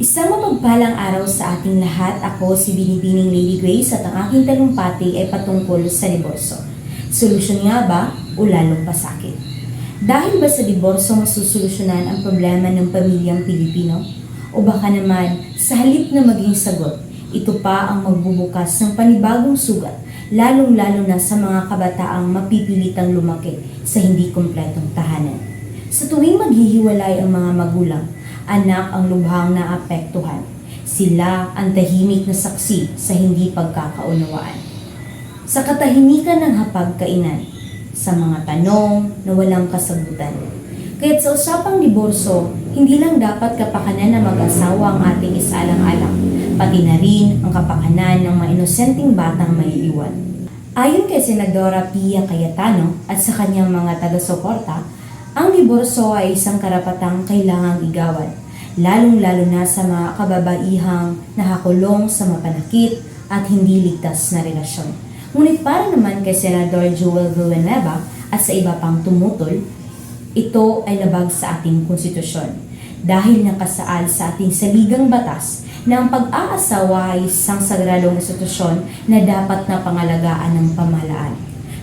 Isang mapagpalang araw sa ating lahat. Ako si Binibining Lady Grace at ang aking talumpati ay patungkol sa diborso. Solusyon nga ba o lalong pasakit? Dahil ba sa diborso masusolusyonan ang problema ng pamilyang Pilipino? O baka naman sa halip na maging sagot, ito pa ang magbubukas ng panibagong sugat, lalong-lalo na sa mga kabataang mapipilitang lumaki sa hindi kumpletong tahanan. Sa tuwing maghihiwalay ang mga magulang, anak ang lubhang naapektuhan. Sila ang tahimik na saksi sa hindi pagkakaunawaan. Sa katahimikan ng hapagkainan, sa mga tanong na walang kasagutan. Kaya't sa usapang diborso, hindi lang dapat kapakanan ng mag-asawa ang ating isaalang-alang, pati na rin ang kapakanan ng mga inosenteng batang maiiwan. Ayon kay Senadora Pia Cayetano at sa kanyang mga taga-suporta, ang diborso ay isang karapatang kailangang igawan, lalong-lalo na sa mga kababaihang nakakulong sa mapanakit at hindi ligtas na relasyon. Ngunit para naman kay Senador Joel Villanueva at sa iba pang tumutol, ito ay labag sa ating konstitusyon dahil nakasaad sa ating saligang batas na ang pag-aasawa ay isang sagradong institusyon na dapat na pangalagaan ng pamahalaan.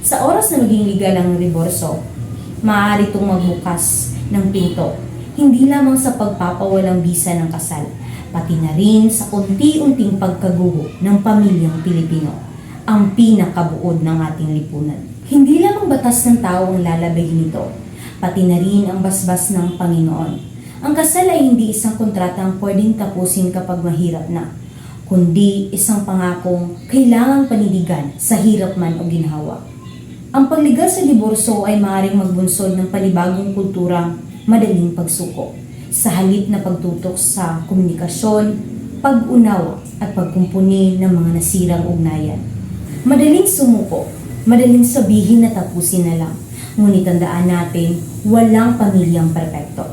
Sa oras na maging legal ang diborso, maaari itong magbukas ng pinto, hindi lamang sa pagpapawalang bisa ng kasal, pati na rin sa unti-unting pagkaguho ng pamilyang Pilipino, ang pinakabuod ng ating lipunan. Hindi lamang batas ng tao ang lalabayin nito, pati na rin ang basbas ng Panginoon. Ang kasal ay hindi isang kontratang pwedeng tapusin kapag mahirap na, kundi isang pangakong kailangang panindigan sa hirap man o ginhawa. Ang pagligal sa diborso ay maaaring magbunsod ng panibagong kulturang madaling pagsuko, sa halip na pagtutok sa komunikasyon, pag-unawa at pagkumpuni ng mga nasirang ugnayan. Madaling sumuko, madaling sabihin na tapusin na lang, ngunit tandaan natin, walang pamilyang perpekto.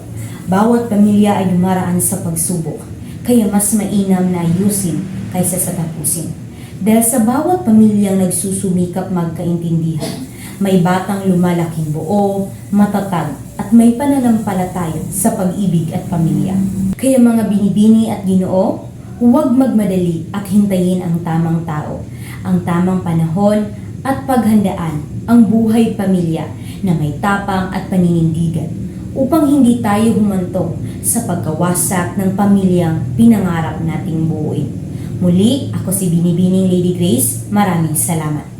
Bawat pamilya ay dumaraan sa pagsubok, kaya mas mainam na ayusin kaysa sa tapusin. Dahil sa bawat pamilyang nagsusumikap magkaintindihan, may batang lumalaking buo, matatag, at may pananampalataya sa pag-ibig at pamilya. Kaya mga binibini at Ginoo, huwag magmadali at hintayin ang tamang tao, ang tamang panahon at paghandaan ang buhay pamilya na may tapang at paninindigan upang hindi tayo humantong sa pagkawasak ng pamilyang pinangarap nating buuin. Muli, ako si Binibining Lady Grace. Maraming salamat.